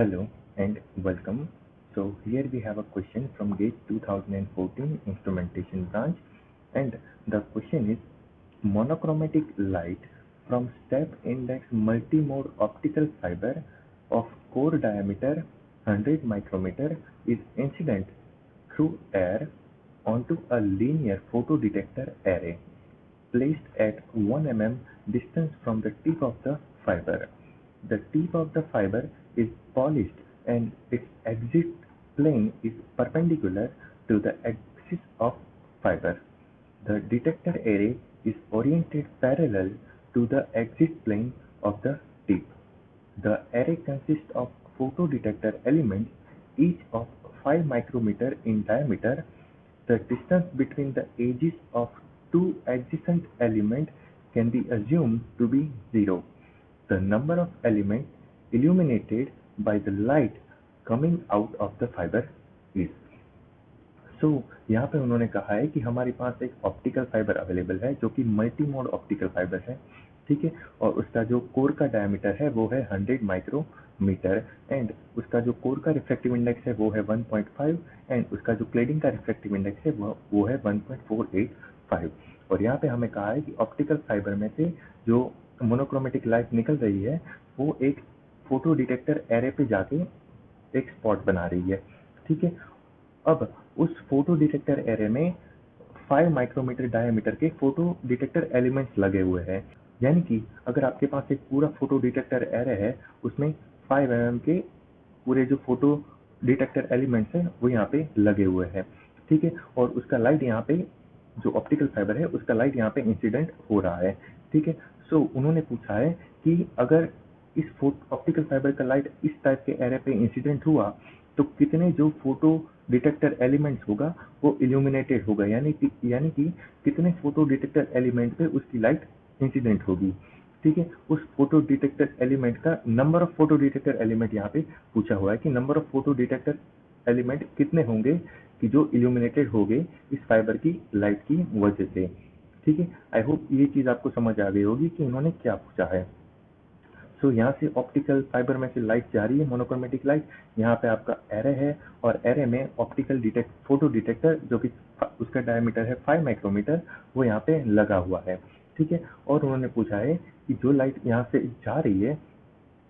Hello and welcome. So here we have a question from GATE 2014 Instrumentation branch, and the question is monochromatic light from step index multimode optical fiber of core diameter 100 micrometer is incident through air onto a linear photodetector array placed at 1 mm distance from the tip of the fiber. The tip of the fiber is polished and its exit plane is perpendicular to the axis of fiber. The detector array is oriented parallel to the exit plane of the tip. The array consists of photodetector elements, each of 5 micrometer in diameter. The distance between the edges of two adjacent elements can be assumed to be zero. The number of elements illuminated by the light coming out of the fiber is. यहाँ पे उन्होंने कहा है कि हमारे पास एक optical fibre available है जो कि मल्टी मोड ऑप्टिकल फाइबर है, ठीक है, और उसका जो कोर का डायमीटर है वो है 100 माइक्रोमीटर एंड उसका जो कोर का रिफ्रैक्टिव इंडेक्स है वो है 1.5 एंड उसका जो क्लेडिंग का रिफ्रैक्टिव इंडेक्स है वो है 1.485। और यहाँ पे हमें कहा है कि ऑप्टिकल फाइबर में से जो मोनोक्रोमेटिक लाइट निकल रही है वो एक फोटो डिटेक्टर एरे पे जाके एक स्पॉट बना रही है, ठीक है। अब उस फोटो डिटेक्टर एरे में 5 माइक्रोमीटर डायमीटर के फोटो डिटेक्टर एलिमेंट्स लगे हुए हैं, यानी कि अगर आपके पास एक पूरा फोटो डिटेक्टर एरे है उसमें 5 mm के पूरे जो फोटो डिटेक्टर एलिमेंट्स हैं वो यहाँ पे लगे हुए हैं, ठीक है, और उसका लाइट यहाँ पे जो ऑप्टिकल फाइबर है उसका लाइट यहाँ पे इंसिडेंट हो रहा है, ठीक है। सो उन्होंने पूछा है कि अगर इस ऑप्टिकल फाइबर का लाइट इस टाइप के एरे पे इंसिडेंट हुआ तो कितने जो फोटो डिटेक्टर एलिमेंट्स होगा वो इल्यूमिनेटेड होगा, यानी कि कितने फोटो डिटेक्टर एलिमेंट पे उसकी लाइट इंसिडेंट होगी, ठीक है। उस फोटो डिटेक्टर एलिमेंट का number of photo detector element यहाँ पे पूछा हुआ है कि number of photo detector element कितने होंगे कि जो इल्यूमिनेटेड होंगे इस फाइबर की लाइट की वजह से, ठीक है। आई होप ये चीज आपको समझ आ गई होगी कि उन्होंने क्या पूछा है। सो यहाँ से ऑप्टिकल फाइबर में से लाइट जा रही है, मोनोक्रोमेटिक लाइट, यहाँ पे आपका एरे है और एरे में ऑप्टिकल फोटो डिटेक्टर जो कि उसका डायमीटर है 5 माइक्रोमीटर वो यहाँ पे लगा हुआ है, ठीक है। और उन्होंने पूछा है कि जो लाइट यहाँ से जा रही है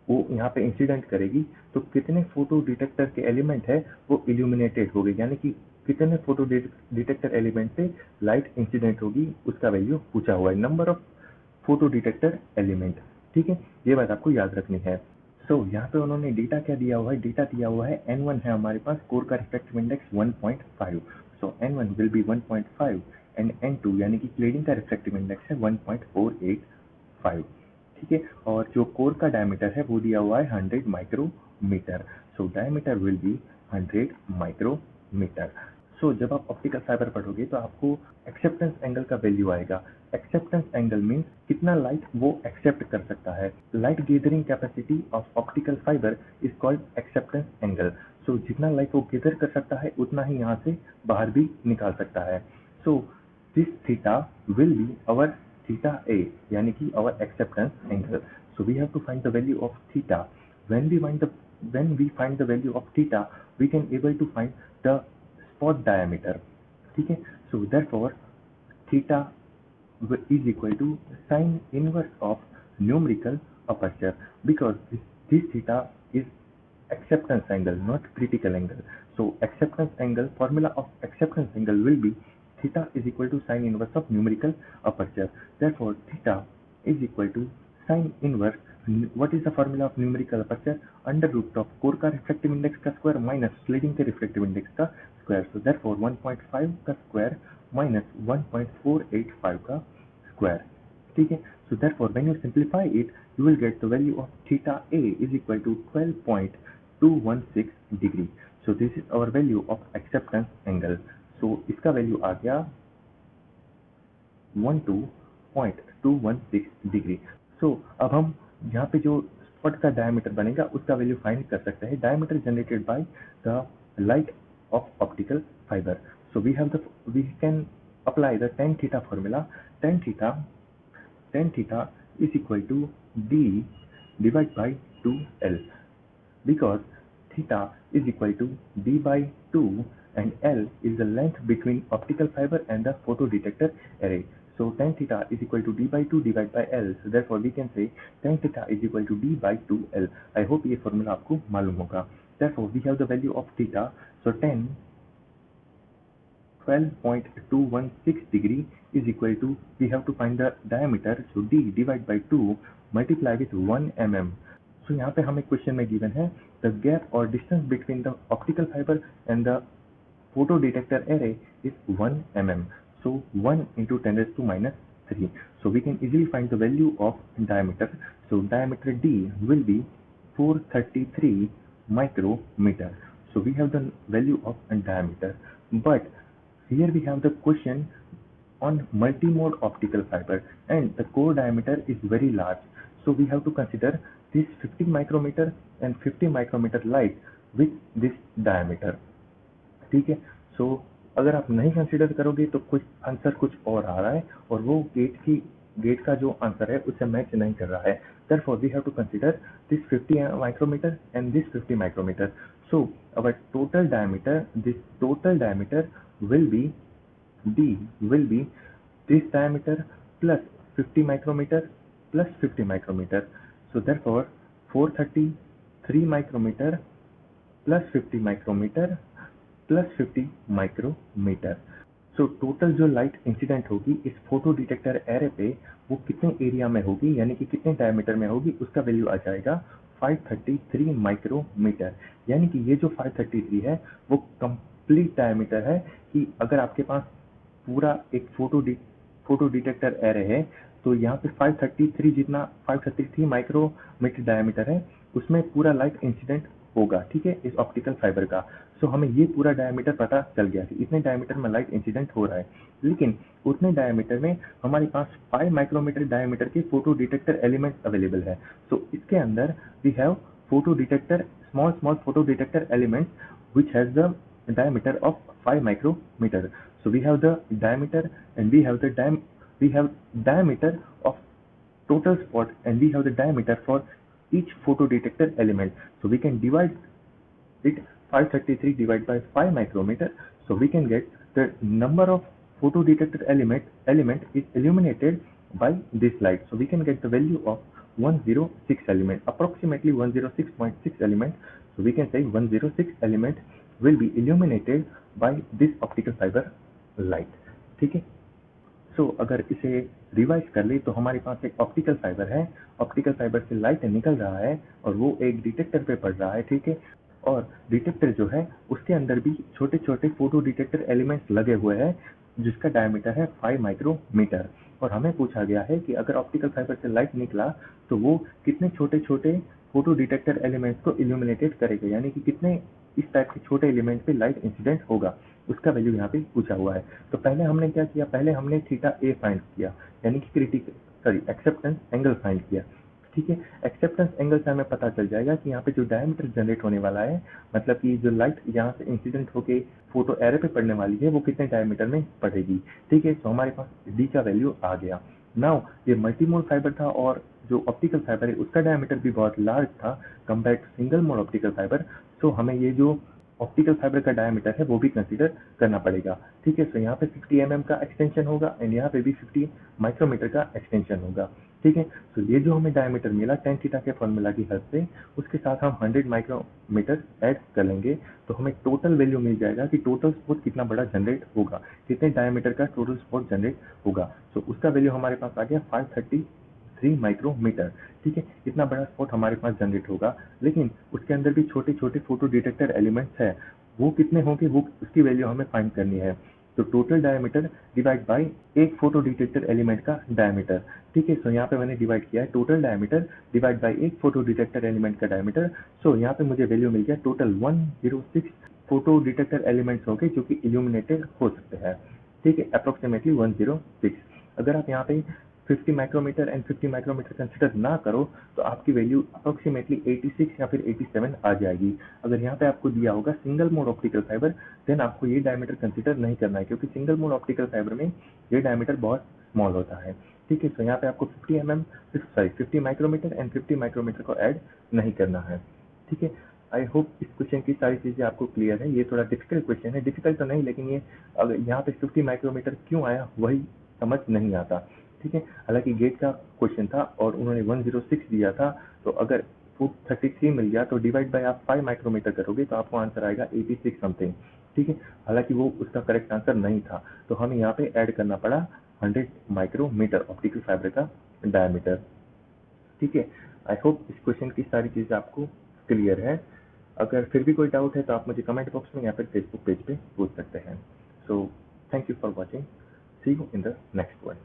वो यहाँ पे इंसिडेंट करेगी तो कितने फोटो डिटेक्टर के एलिमेंट है वो इल्यूमिनेटेड होगी, यानी कि कितने फोटो डिटेक्टर एलिमेंट पे लाइट इंसिडेंट होगी उसका वैल्यू पूछा हुआ है, number of photo detector element, ठीक है। ये बात आपको याद रखनी है। सो यहाँ पे उन्होंने डेटा क्या दिया हुआ है, डेटा दिया हुआ है N1 है हमारे पास, कोर का refractive index 1.5, so N1 will be 1.5 and N2 यानी कि क्लेडिंग का रिफ्रैक्टिव इंडेक्स है 1.485, ठीक है। और जो कोर का डायमीटर है वो दिया हुआ है 100 micrometer, so diameter will be 100 micrometer. So जब आप ऑप्टिकल फाइबर पढ़ोगे तो आपको एक्सेप्टेंस एंगल का वैल्यू आएगा। एक्सेप्टेंस एंगल मीन्स कितना लाइट वो एक्सेप्ट कर सकता है। Light gathering capacity of optical fibre is called acceptance angle. So जितना लाइट वो गैदर कर सकता है उतना ही यहाँ से बाहर भी निकाल सकता है। So this theta will be our theta a, यानी कि our acceptance angle. So we have to find the value of theta. When we find the value of theta, we can able to find the spot diameter. ठीक है, so therefore theta is equal to sine inverse of numerical aperture because this theta is acceptance angle, not critical angle. So acceptance angle, formula of acceptance angle will be theta is equal to sine inverse of numerical aperture. Therefore theta is equal to sine inverse, what is the formula of numerical aperture, under root of core का refractive index का square minus sliding के refractive index का square. So therefore 1.5 का square minus 1.485 का square, ठीक है। So therefore when you simplify it you will get the value of theta a is equal to 12.216 degree. So this is our value of acceptance angle. So इसका value आ गया 12.216 degree. सो अब हम यहाँ पे जो स्पॉट का डायमीटर बनेगा उसका वैल्यू फाइंड कर सकते हैं, diameter generated by the light of optical fibre. So we can apply the tan theta formula. tan theta is equal to d divided by 2l because theta is equal to d by 2 and L is the length between optical fiber and the photodetector array. So tan theta is equal to d by 2 divided by L. So therefore we can say tan theta is equal to d by 2L. I hope ये formula आपको मालूम होगा. Therefore we have the value of theta. So tan 12.216 degree is equal to, we have to find the diameter, so d divided by 2 multiply with 1 mm. So यहाँ पे हमें question में given है the gap or distance between the optical fiber and the photodetector array is 1 mm. So 1 into 10 raised to minus 3. So we can easily find the value of diameter. So diameter d will be 433 micrometer. So we have the value of diameter. But here we have the question on multimode optical fiber and the core diameter is very large. So we have to consider this 50 micrometer and 50 micrometer light with this diameter. ठीक है. So अगर आप नहीं consider करोगे तो कुछ answer कुछ और आ रहा है और वो गेट का जो आंसर है उससे मैच नहीं कर रहा है. Therefore we have to consider this 50 micrometer and this 50 micrometer. So our total diameter, this total diameter will be d will be this diameter plus 50 micrometer plus 50 micrometer. So therefore 433 micrometer plus 50 micrometer plus 50 micrometer. So total जो light incident होगी इस photo detector array पे वो कितने area में होगी यानी कि कितने डायमीटर में होगी उसका वैल्यू आ जाएगा 533 माइक्रोमीटर. यानी कि ये जो 533 है वो कंप्लीट डायमीटर है कि अगर आपके पास पूरा एक फोटो डिटेक्टर एरे है तो यहाँ पे 533 माइक्रोमीटर डायमीटर है उसमें पूरा लाइट इंसिडेंट होगा. ठीक है, इस ऑप्टिकल फाइबर का. सो हमें ये पूरा डायमीटर पता चल गया कि इतने डायमीटर में लाइट इंसिडेंट हो रहा है. लेकिन उतने डायमीटर में हमारे पास 5 माइक्रोमीटर डायमीटर के फोटो डिटेक्टर एलिमेंट अवेलेबल है. सो इसके अंदर we have photo detector small photo detector elements which has the diameter of 5 micrometer. So we have the diameter and we have diameter of total spot and we have the diameter for each photodetector element. So we can divide it 533 divided by 5 micrometer. So we can get the number of photodetector element is illuminated by this light. So we can get the value of 106 element, approximately 106.6 element. So we can say 106 element will be illuminated by this optical fiber light. ठीक है. सो अगर इसे revise कर ले तो हमारे पास एक optical fibre है. ऑप्टिकल फाइबर से लाइट निकल रहा है और वो एक डिटेक्टर पे पड़ रहा है. ठीक है, और डिटेक्टर जो है उसके अंदर भी छोटे छोटे फोटो डिटेक्टर एलिमेंट्स लगे हुए हैं जिसका डायमीटर है 5 माइक्रोमीटर. और हमें पूछा गया है कि अगर ऑप्टिकल फाइबर से लाइट निकला तो वो कितने छोटे छोटे फोटो डिटेक्टर एलिमेंट्स को इल्यूमिनेटेड करेगा यानी कि कितने इस टाइप के छोटे एलिमेंट पे लाइट इंसिडेंट होगा उसका वैल्यू यहाँ पे पूछा हुआ है. तो पहले हमने क्या किया, पहले हमने थीटा ए फाइंड किया यानी कि एक्सेप्टेंस एंगल फाइंड किया. ठीक है, एक्सेप्टेंस एंगल से हमें पता चल जाएगा कि यहाँ पे जो डायमीटर जनरेट होने वाला है मतलब कि जो लाइट यहाँ से इंसिडेंट होके फोटो एरे पे पड़ने वाली है वो कितने डायमीटर में पड़ेगी. ठीक है, तो हमारे पास डी का वैल्यू आ गया. नाउ ये मल्टीमोड फाइबर था और जो ऑप्टिकल फाइबर है उसका डायमीटर भी बहुत लार्ज था compare to single mode optical fibre. So हमें ये जो ऑप्टिकल फाइबर का डायमीटर है वो भी कंसीडर करना पड़ेगा. ठीक है, सो यहाँ पे 50 mm का एक्सटेंशन होगा एंड यहाँ पे भी 50 माइक्रोमीटर का एक्सटेंशन होगा. ठीक है, तो ये जो हमें डायमीटर मिला tan थीटा के फॉर्मूला की हेल्प से उसके साथ हम 100 माइक्रोमीटर ऐड कर लेंगे तो हमें टोटल वैल्यू मिल जाएगा कि टोटल स्पॉट कितना बड़ा जनरेट होगा, कितने डायमीटर का टोटल स्पॉट जनरेट होगा. तो उसका वैल्यू हमारे पास आ गया 533 माइक्रोमीटर. ठीक है, इतना बड़ा स्पॉट हमारे पास जनरेट होगा. लेकिन उसके अंदर भी छोटे छोटे फोटो डिटेक्टर एलिमेंट्स है वो कितने होंगे वो उसकी वैल्यू हमें फाइंड करनी है. तो टोटल डायमीटर डिवाइड बाय एक फोटो डिटेक्टर एलिमेंट का डायमीटर. ठीक है, सो यहाँ पे मैंने डिवाइड किया है टोटल डायमीटर डिवाइड बाय एक फोटो डिटेक्टर एलिमेंट का डायमीटर. सो यहाँ पे मुझे वैल्यू मिल गया टोटल 106 फोटो डिटेक्टर एलिमेंट्स होंगे जो कि इल्यूमिनेटेड हो सकते हैं. ठीक है, अप्रोक्सीमेटली 106. अगर आप यहाँ पे 50 माइक्रोमीटर एंड 50 माइक्रोमीटर कंसिडर ना करो तो आपकी वैल्यू अप्रोक्सीमेटली 86 या फिर 87 आ जाएगी. अगर यहाँ पे आपको दिया होगा single mode optical fibre then आपको ये डायमीटर कंसिडर नहीं करना है क्योंकि सिंगल मोड ऑप्टिकल फाइबर में ये डायमीटर बहुत स्मॉल होता है. ठीक है, तो यहाँ पे आपको 50 माइक्रोमीटर एंड 50 माइक्रोमीटर को ऐड नहीं करना है. ठीक है, आई होप इस क्वेश्चन की सारी चीज़ें आपको क्लियर है। ये थोड़ा डिफिकल्ट क्वेश्चन है, डिफिकल्ट तो नहीं, लेकिन ये अगर यहाँ पे 50 माइक्रोमीटर क्यों आया वही समझ नहीं आता। ठीक है, हालांकि गेट का क्वेश्चन था और उन्होंने 106 दिया था, तो अगर 433 मिल गया तो डिवाइड बाय आप 5 माइक्रोमीटर करोगे तो आपको आंसर आएगा 86 समथिंग। ठीक है, हालांकि वो उसका करेक्ट आंसर नहीं था, तो हमें यहाँ पे ऐड करना पड़ा 100 माइक्रोमीटर ऑप्टिकल फाइबर का डायमीटर। ठीक है, आई होप इस क्वेश्चन की सारी चीज़ें आपको क्लियर है। अगर फिर भी कोई डाउट है तो आप मुझे कमेंट बॉक्स में या फिर फेसबुक पेज पे पूछ सकते हैं। So thank you for watching, see you in the next one.